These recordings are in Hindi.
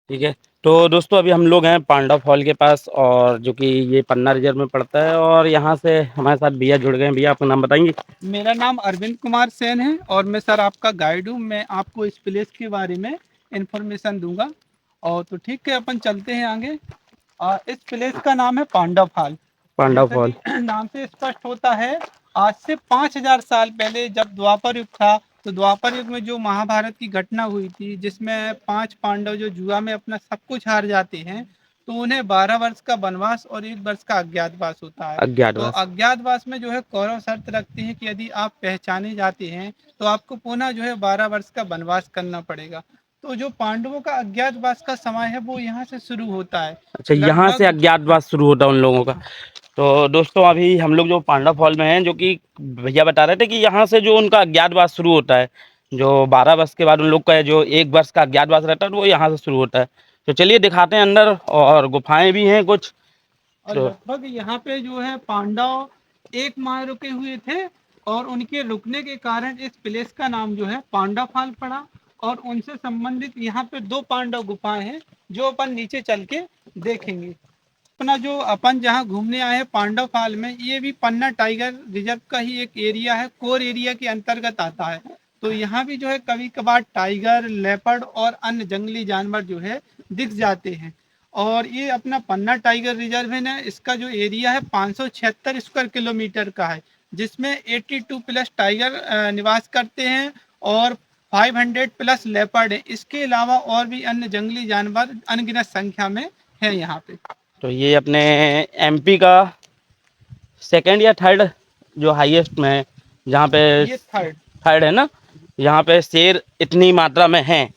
ठीक है। तो दोस्तों अभी हम लोग हैं पांडव फॉल के पास और जो कि ये पन्ना रिजर्व में पड़ता है और यहाँ से हमारे साथ भैया जुड़ गए हैं। भैया आपका नाम बताएंगे? मेरा नाम अरविंद कुमार सेन है और मैं सर आपका गाइड हूँ। मैं आपको इस प्लेस के बारे में इंफॉर्मेशन दूंगा। और तो ठीक है, अपन चलते हैं आगे। इस प्लेस का नाम है पांडव फॉल। पांडव जैसा फॉल। कि नाम से स्पष्ट होता है, आज से 5000 साल पहले जब द्वापर युग था, तो द्वापर युग में जो महाभारत की घटना हुई थी, जिसमें 5 पांडव जो जुआ में अपना सब कुछ हार जाते हैं, तो उन्हें 12 वर्ष का वनवास और 1 वर्ष का अज्ञातवास होता है। तो अज्ञातवास। अज्ञातवास में जो है कौरव शर्त रखते हैं कि यदि आप पहचाने जाते हैं तो आपको पुनः जो है 12 वर्ष का वनवास करना पड़ेगा। तो जो पांडवों का अज्ञातवास का समय है वो यहाँ से शुरू होता है। अच्छा, यहाँ से लगभग अज्ञातवास शुरू होता है उन लोगों का। तो दोस्तों अभी हम लोग जो पांडव फॉल में हैं, जो कि भैया बता रहे थे कि यहाँ से जो उनका अज्ञातवास शुरू होता है, जो 12 वर्ष के बाद उन लोग का जो 1 वर्ष का अज्ञातवास रहता है, तो वो यहाँ से शुरू होता है। तो चलिए दिखाते हैं अंदर, और गुफाएं भी हैं कुछ। और तो लगभग यहाँ पे जो है पांडव 1 माह रुके हुए थे, और उनके रुकने के कारण इस प्लेस का नाम जो है पांडव फॉल पड़ा। और उनसे संबंधित यहाँ पे 2 पांडव गुफाएं हैं, जो अपन नीचे चल के देखेंगे। अपना जो अपन जहाँ घूमने आए हैं पांडव फॉल में, ये भी पन्ना टाइगर रिजर्व का ही एक एरिया है, कोर एरिया के अंतर्गत आता है। तो यहाँ भी जो है कभी कभार टाइगर, लेपर्ड और अन्य जंगली जानवर जो है दिख जाते हैं। और ये अपना पन्ना टाइगर रिजर्व है ना, इसका जो एरिया है 576 स्क्वायर किलोमीटर का है, जिसमें 82 प्लस टाइगर निवास करते हैं और 500 प्लस लेपर्ड है। इसके अलावा और भी अन्य जंगली जानवर अनगिनत संख्या में है यहाँ पे। तो ये अपने एमपी का सेकंड या थर्ड जो हाईएस्ट में है, जहाँ पे ये थर्ड। थर्ड है ना, यहाँ पे शेर इतनी मात्रा में हैं, नहीं,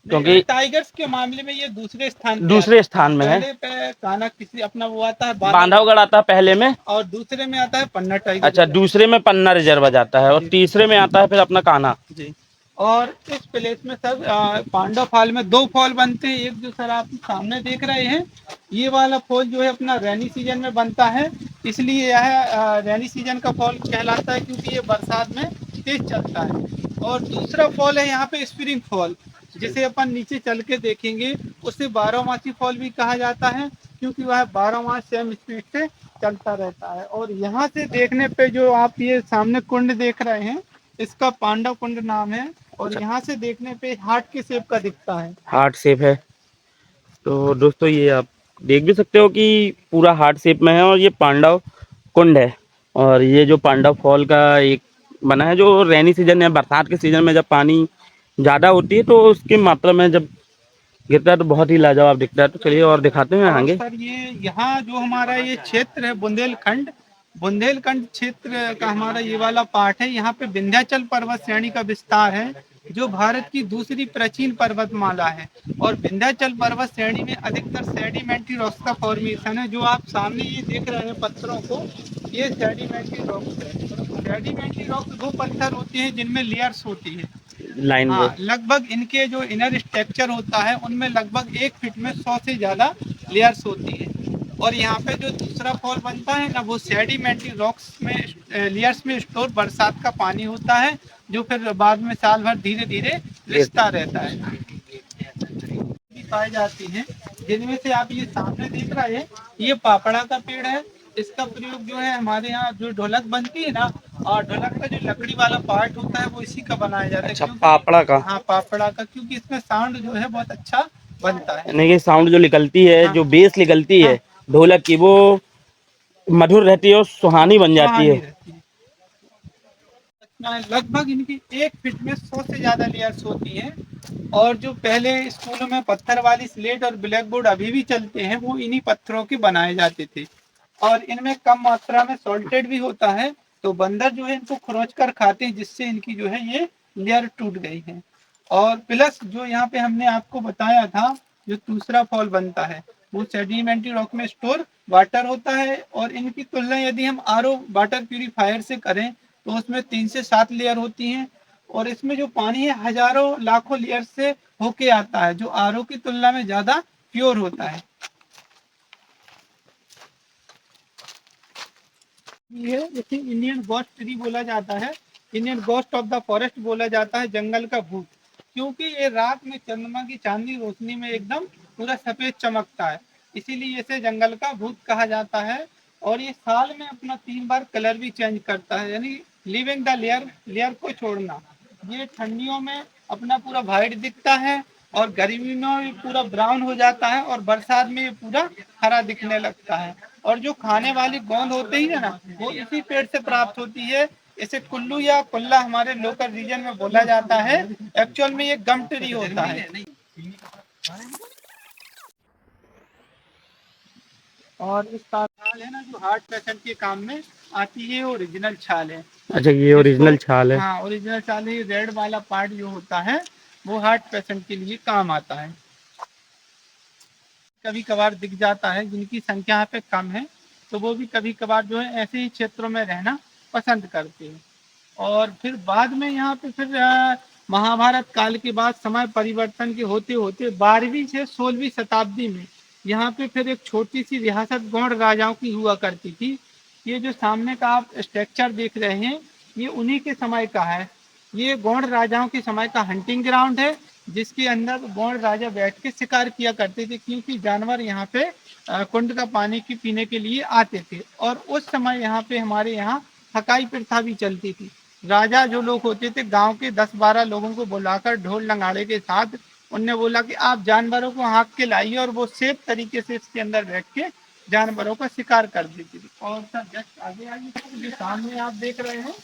क्योंकि टाइगर्स के मामले में ये दूसरे स्थान पे दूसरे आता है। स्थान में है। पहले पे काना किसी अपना वो आता है बांधवगढ़, बांधवगढ़ आता है पहले में। और दूसरे में आता है पन्ना टाइगर अच्छा, रिजर्व। दूसरे में पन्ना रिजर्व आ जाता है और जी तीसरे में आता है फिर अपना कान्हा। जी। और इस प्लेस में सर पांडव फॉल में 2 फॉल बनते हैं। एक जो सर आप सामने देख रहे हैं, ये वाला फॉल जो है अपना रेनी सीजन में बनता है, इसलिए यह रेनी सीजन का फॉल कहलाता है, क्योंकि ये बरसात में तेज चलता है। और दूसरा फॉल है यहाँ पे स्प्रिंग फॉल, जिसे अपन नीचे चल के देखेंगे। उसे 12 मासी फॉल भी कहा जाता है, क्योंकि वह 12 मास सेम स्पीड से चलता रहता है। और यहाँ से देखने पे जो आप ये सामने कुंड देख रहे हैं, इसका पांडव कुंड नाम है। और अच्छा, यहाँ से देखने पे हार्ट के शेप का दिखता है। हार्ट शेप है। तो दोस्तों ये आप देख भी सकते हो कि पूरा हार्ट शेप में है, और ये पांडव कुंड है। और ये जो पांडव फॉल का एक बना है, जो रेनी सीजन या बरसात के सीजन में जब पानी ज़्यादा होती है तो उसकी मात्रा में जब गिरता है तो बहुत ही लाजवाब दिखता है। तो चलिए और दिखाते हैं और आगे। सर ये यहाँ जो हमारा ये क्षेत्र है बुंदेलखंड, बुंदेलखंड क्षेत्र का हमारा ये वाला पार्ट है। यहाँ पे विंध्याचल पर्वत श्रेणी का विस्तार है, जो भारत की दूसरी प्राचीन पर्वतमाला है। और विंध्याचल पर्वत श्रेणी में अधिकतर सेडिमेंट्री रॉक्स का फॉर्मेशन है। जो आप सामने ये देख रहे हैं पत्थरों को, ये सेडिमेंट्री रॉक्स है। सेडिमेंट्री रॉक्स वो पत्थर होते हैं जिनमें लेयर्स होती है। लाइन में। हाँ, लगभग इनके जो इनर स्ट्रक्चर होता है उनमें लगभग 1 फीट में 100 से ज़्यादा लेयर्स होती है। और यहाँ पे जो दूसरा फॉल बनता है ना, वो सेडिमेंट्री रॉक्स में लेयर्स में स्टोर बरसात का पानी होता है, जो फिर बाद में साल भर धीरे धीरे रिसता रहता है। भी पाई जाती हैं, जिनमें से आप ये सामने देख रहे हैं, ये पापड़ा का पेड़ है। इसका प्रयोग जो है हमारे यहाँ जो ढोलक बनती है ना, और ढोलक का जो लकड़ी वाला पार्ट होता है वो इसी का बनाया जाता है, अच्छा, क्योंकि पापड़ा का। हाँ पापड़ा का, क्योंकि इसमें साउंड जो है बहुत अच्छा बनता है। यानी कि साउंड जो निकलती है, हाँ जो बेस निकलती हाँ, है ढोलक की, वो मधुर रहती है और सुहानी बन जाती सुहानी है। रहती है। लगभग इनकी 1 फीट में 100 से ज्यादा लेयर्स होती हैं। और जो पहले स्कूलों में पत्थर वाली स्लेट और ब्लैक बोर्ड अभी भी चलते हैं, वो इन्हीं पत्थरों के बनाए जाते थे। और इनमें कम मात्रा में सॉल्टेड भी होता है, तो बंदर जो है इनको खरोच कर खाते हैं, जिससे इनकी जो है ये लेयर टूट गई है। और प्लस जो यहाँ पे हमने आपको बताया था, जो दूसरा फॉल बनता है, वो सेडिमेंट्री रॉक में स्टोर वाटर होता है। और इनकी तुलना यदि हम आरओ वाटर प्यूरिफायर से करें, तो उसमें 3 से 7 लेयर होती हैं। और इसमें जो पानी है हजारों लाखों लेयर से होके आता है, जो आरओ की तुलना में ज्यादा प्योर होता है। ये इसे इंडियन गोस्ट ट्री बोला जाता है, Indian ghost of the forest बोला जाता है, जंगल का भूत। क्योंकि ये रात में चंद्रमा की चांदनी रोशनी में एकदम पूरा सफेद चमकता है, इसीलिए इसे जंगल का भूत कहा जाता है। और ये साल में अपना 3 बार कलर भी चेंज करता है, यानी लिविंग द लेयर, लेयर को छोड़ना। ये ठंडियों में अपना पूरा वाइट दिखता है और गर्मी में ये पूरा ब्राउन हो जाता है और बरसात में ये पूरा हरा दिखने लगता है। और जो खाने वाली गोंद होती है ना, वो इसी पेड़ से प्राप्त होती है। इसे कुल्लू या कुल्ला हमारे लोकल रीजन में बोला जाता है। एक्चुअल में ये गम ट्री होता है। और इस छाल है ना, जो हार्ट पेशेंट के काम में आती है, ओरिजिनल छाल है। अच्छा, ये इसको, ओरिजिनल छाल है। हाँ ओरिजिनल छाल है। रेड वाला पार्ट जो होता है वो हार्ट पेशेंट के लिए काम आता है। कभी कभार दिख जाता है, जिनकी संख्या यहाँ पे कम है तो वो भी कभी कभार जो है ऐसे ही क्षेत्रों में रहना पसंद करते हैं। और फिर बाद में यहाँ पे फिर महाभारत काल के बाद समय परिवर्तन के होते होते 12वीं से 16वीं शताब्दी में यहाँ पे फिर एक छोटी सी रियासत गौड़ राजाओं की हुआ करती थी। ये जो सामने का आप स्ट्रक्चर देख रहे हैं, ये उन्हीं के समय का है। ये गौड़ राजाओं के समय का हंटिंग ग्राउंड है, जिसके अंदर गौड़ राजा बैठ के शिकार किया करते थे, क्योंकि जानवर यहाँ पे कुंड का पानी की पीने के लिए आते थे। और उस समय यहाँ पे हमारे यहाँ हकाई प्रथा भी चलती थी। राजा जो लोग होते थे, गांव के 10-12 लोगों को बुलाकर ढोल नगाड़े के साथ उनने बोला कि आप जानवरों को हाँक के लाइए, और वो सेफ तरीके से इसके अंदर बैठ के जानवरों का शिकार कर देती थी। और सर जस्ट आगे आगे जो सामने आप देख रहे हैं,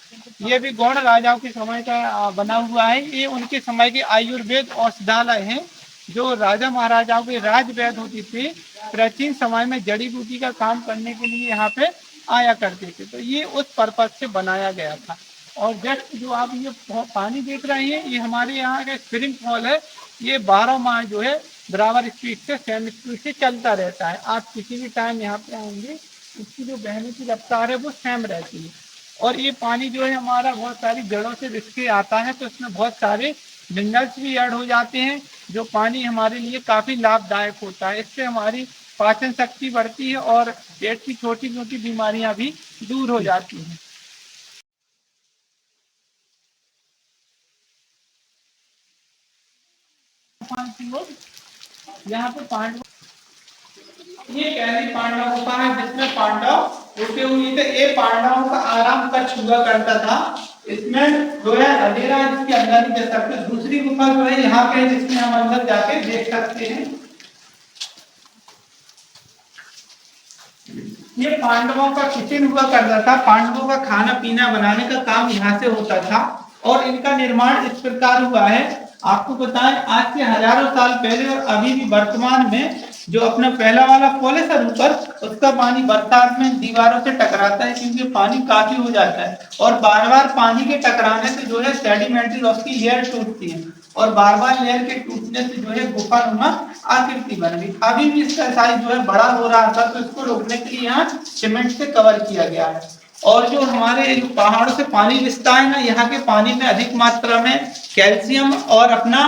ये भी गौड़ राजाओं के समय का बना हुआ है। ये उनके समय के आयुर्वेद औषधालय है, जो राजा महाराजाओं के राज वैद्य होती थी, प्राचीन समय में जड़ी बूटी का काम करने के लिए यहाँ पे आया करते थे। तो ये उस पर्पज से बनाया गया था। और जस्ट जो आप ये पानी देख रहे हैं, ये हमारे यहाँ का स्प्रिंग फॉल है। ये 12 माह जो है बराबर स्पीड से, सेम स्पीड से चलता रहता है। आप किसी भी टाइम यहाँ पे आएंगे, इसकी जो बहने की रफ्तार है वो सेम रहती है। और ये पानी जो है हमारा बहुत सारी जड़ों से रिस के आता है, तो इसमें बहुत सारे मिनरल्स भी ऐड हो जाते हैं, जो पानी हमारे लिए काफ़ी लाभदायक होता है। इससे हमारी पाचन शक्ति बढ़ती है और पेट की छोटी मोटी बीमारियां भी दूर हो जाती हैं। यहाँ पे पांडव, ये पहली पांडव गुफा है जिसमें पांडव रुके हुए थे। ये पांडवों का आराम कक्ष हुआ करता था। इसमें जो है अंधेरा, जिसके अंदर नहीं जा सकते। दूसरी गुफा जो है यहाँ पे, जिसमें हम अंदर जाके देख सकते हैं। ये पांडवों का किचन हुआ करता था। पांडवों का खाना पीना बनाने का काम यहाँ से होता था। और इनका निर्माण इस प्रकार हुआ है। आपको बताएं, आज से हजारों साल पहले और अभी भी वर्तमान में जो अपना पहला वाला फॉल है सर ऊपर, उसका पानी बरसात में दीवारों से टकराता है, क्योंकि पानी काफी हो जाता है। और बार बार पानी के टकराने से जो है सेडिमेंट्री रॉक की लेयर टूटती है, और बार बार लेयर के टूटने से जो है गुफा नुमा आकृति बन गई। अभी भी इसका साइज जो है बड़ा हो रहा था, तो इसको रोकने के लिए यहाँ सीमेंट से कवर किया गया है। और जो हमारे पहाड़ों से पानी रिसता है ना, यहाँ के पानी में अधिक मात्रा में कैल्शियम और अपना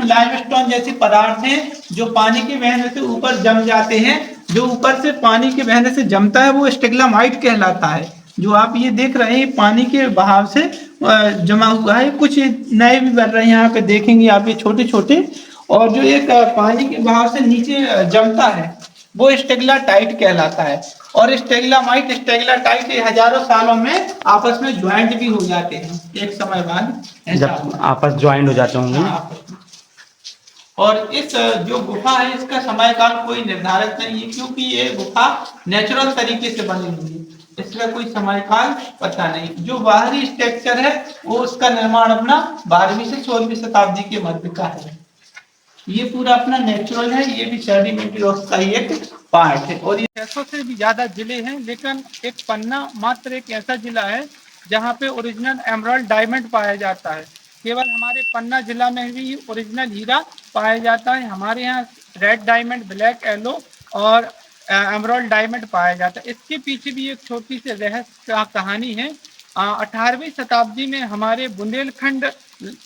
लाइमस्टोन जैसी पदार्थ हैं, जो पानी के बहने से ऊपर जम जाते हैं। जो ऊपर से पानी के बहने से जमता है वो स्टिग्माइट कहलाता है। जो आप ये देख रहे हैं पानी के बहाव से जमा हुआ है। कुछ नए भी बन रहे हैं, यहाँ पे देखेंगे आप, ये छोटे छोटे। और जो एक पानी के बहाव से नीचे जमता है वो स्टेगलाटाइट कहलाता है। और स्टेगलामाइट स्टेगलाटाइट हजारों सालों में आपस में ज्वाइंट भी हो जाते हैं एक समय बाद, जब आपस ज्वाइंट हो जाते होंगे। और इस जो गुफा है, इसका समय काल कोई निर्धारित नहीं है, क्योंकि ये गुफा नेचुरल तरीके से बनी हुई है, इसका कोई समय काल पता नहीं। जो बाहरी स्ट्रक्चर है वो उसका निर्माण अपना 12वीं से 16वीं शताब्दी के मध्य का है। ये पूरा अपना नेचुरल है, ये भी सेडिमेंट्री रॉक का ही एक पार्ट है। और ये 600 से भी ज्यादा जिले हैं, लेकिन एक पन्ना मात्र एक ऐसा जिला है जहाँ पे ओरिजिनल एमराल्ड डायमंड पाया जाता है। केवल हमारे पन्ना जिला में ही ओरिजिनल हीरा पाया जाता है। हमारे यहाँ रेड डायमंड, ब्लैक, येलो और एमराल्ड डायमंड पाया जाता है। इसके पीछे भी एक छोटी सी रहस्य कहानी है। 18वीं शताब्दी में हमारे बुंदेलखंड,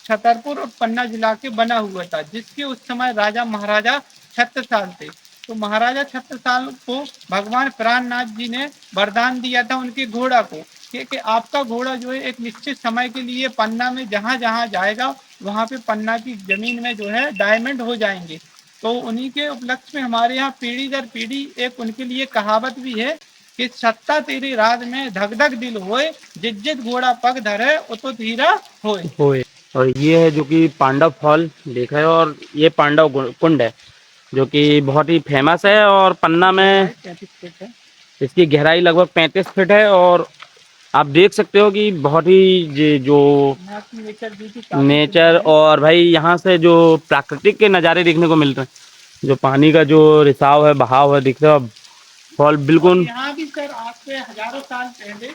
छतरपुर और पन्ना जिला के बना हुआ था, जिसके उस समय राजा महाराजा छत्रसाल थे। तो महाराजा छत्रसाल को भगवान प्राणनाथ जी ने वरदान दिया था उनके घोड़ा को, रखिए कि आपका घोड़ा जो है एक निश्चित समय के लिए पन्ना में जहाँ जहाँ जाएगा वहाँ पे पन्ना की जमीन में जो है डायमंड हो जाएंगे। तो उन्हीं के उपलक्ष्य में हमारे यहाँ पीढ़ी दर पीढ़ी एक उनके लिए कहावत भी है कि सत्ता तेरी राज में धक धक दिल होए, जित जित घोड़ा पग धरे उतो हीरा होए। होए। और ये है जो कि पांडव फॉल देखा है, और ये पांडव कुंड है जो कि बहुत ही फेमस है। और पन्ना में 35 फीट है। इसकी गहराई लगभग 35 फीट है। और आप देख सकते हो कि बहुत ही जो यहाँ की नेचर ब्यूटी काफी नेचर, सुंदर है। और भाई यहाँ से जो प्राकृतिक के नज़ारे देखने को मिल रहे हैं, जो पानी का जो रिसाव है, बहाव है, दिख रहा है फॉल और बिल्कुल। यहाँ भी सर आज से हजारों साल पहले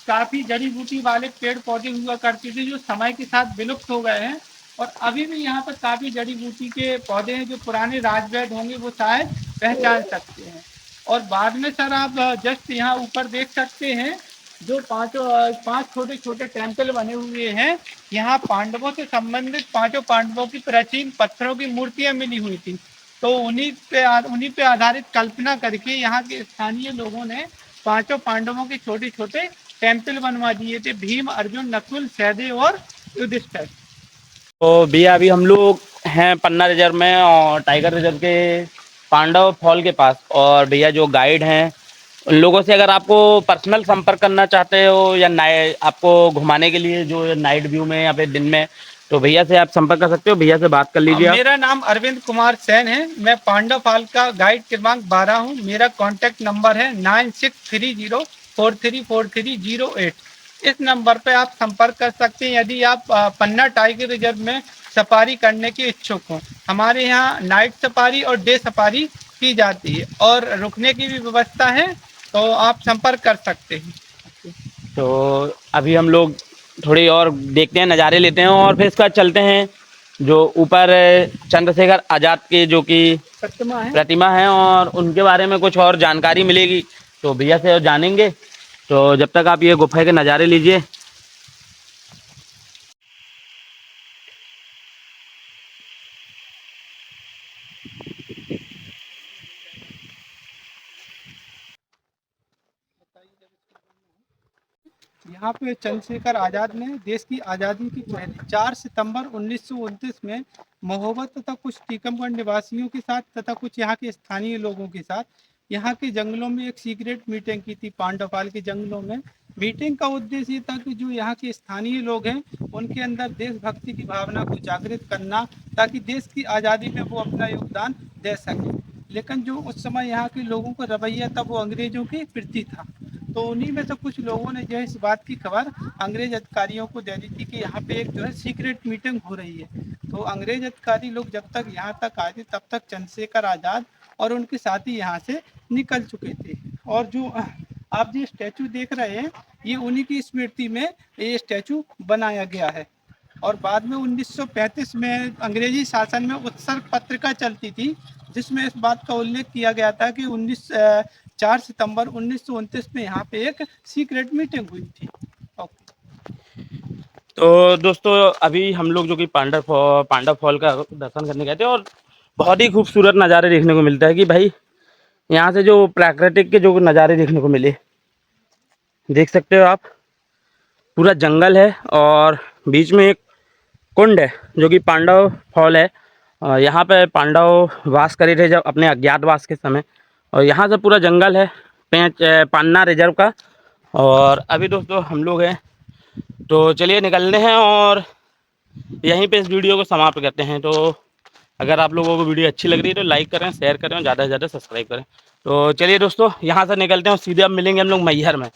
काफी जड़ी बूटी वाले पेड़ पौधे हुआ करते थे जो समय के साथ विलुप्त हो गए हैं। और अभी भी यहाँ पर काफी जड़ी बूटी के पौधे हैं जो पुराने राजवैद होंगे वो शायद पहचान सकते हैं। और बाद में सर आप जस्ट यहाँ ऊपर देख सकते हैं जो पांच छोटे छोटे टेम्पल बने हुए हैं। यहाँ पांडवों से संबंधित पांचों पांडवों की प्राचीन पत्थरों की मूर्तियां मिली हुई थी। तो उन्हीं पे आधारित कल्पना करके यहाँ के स्थानीय लोगों ने पांचों पांडवों के छोटे छोटे टेम्पल बनवा दिए थे, भीम, अर्जुन, नकुल, सहदेव और युधिष्ठिर। तो भैया अभी हम लोग हैं पन्ना रिजर्व में, और टाइगर रिजर्व के पांडव फॉल के पास। और भैया जो गाइड हैं उन लोगों से अगर आपको पर्सनल संपर्क करना चाहते हो, या नाइट आपको घुमाने के लिए जो नाइट व्यू में या फिर दिन में, तो भैया से आप संपर्क कर सकते हो। भैया से बात कर लीजिए आप। मेरा नाम अरविंद कुमार सेन है, मैं पांडव फॉल का गाइड क्रमांक 12 हूँ। मेरा कॉन्टैक्ट नंबर है 9630434308। इस नंबर पे आप संपर्क कर सकते हैं यदि आप पन्ना टाइगर रिजर्व में सफारी करने के इच्छुक हो। हमारे यहाँ नाइट सफारी और डे सफारी की जाती है और रुकने की भी व्यवस्था है, तो आप संपर्क कर सकते हैं। तो अभी हम लोग थोड़ी और देखते हैं, नज़ारे लेते हैं, और फिर इसके बाद चलते हैं जो ऊपर चंद्रशेखर आज़ाद के जो कि प्रतिमा है, और उनके बारे में कुछ और जानकारी मिलेगी तो भैया से जानेंगे। तो जब तक आप ये गुफा के नज़ारे लीजिए। यहाँ पे चंद्रशेखर आज़ाद ने देश की आज़ादी की पहली 4 सितंबर 1929 में महोबा तथा कुछ टीकमगढ़ निवासियों के साथ तथा कुछ यहाँ के स्थानीय लोगों के साथ यहाँ के जंगलों में एक सीक्रेट मीटिंग की थी। पांडवफाल के जंगलों में मीटिंग का उद्देश्य ये था कि जो यहाँ के स्थानीय लोग हैं उनके अंदर देशभक्ति की भावना को जागृत करना, ताकि देश की आज़ादी में वो अपना योगदान दे सकें। लेकिन जो उस समय यहाँ के लोगों का रवैया था वो अंग्रेजों के प्रति था। तो उन्हीं में से कुछ लोगों ने जो है इस बात की खबर अंग्रेज अधिकारियों को दे दी थी कि यहाँ पे एक जो है सीक्रेट मीटिंग हो रही है। तो अंग्रेज अधिकारी लोग जब तक यहाँ तक आए थे तब तक चंद्रशेखर आज़ाद और उनके साथी यहाँ से निकल चुके थे। और जो आप जो स्टैचू देख रहे हैं ये उन्हीं की स्मृति में ये स्टैचू बनाया गया है। और बाद में 1935 में अंग्रेजी शासन में उत्सर्ग पत्रिका चलती थी जिसमें इस बात का उल्लेख किया गया था कि 4 सितंबर 1929 में यहाँ पे एक सीक्रेट मीटिंग हुई थी। तो दोस्तों अभी हम लोग जो कि पांडव फॉल का दर्शन करने गए थे, और बहुत ही खूबसूरत नज़ारे देखने को मिलता है कि भाई यहाँ से जो प्राकृतिक के जो नज़ारे देखने को मिले, देख सकते हो आप, पूरा जंगल है और बीच में एक कुंड है जो कि पांडव फॉल है। यहाँ पे पांडव वास करे थे जब अपने अज्ञातवास के समय, और यहाँ से पूरा जंगल है पन्ना रिजर्व का। और अभी दोस्तों हम लोग हैं, तो चलिए निकलने हैं और यहीं पे इस वीडियो को समाप्त करते हैं। तो अगर आप लोगों को वीडियो अच्छी लग रही है तो लाइक करें, शेयर करें और ज़्यादा से ज़्यादा सब्सक्राइब करें। तो चलिए दोस्तों यहाँ से निकलते हैं और सीधे अब मिलेंगे हम लोग मैहर में।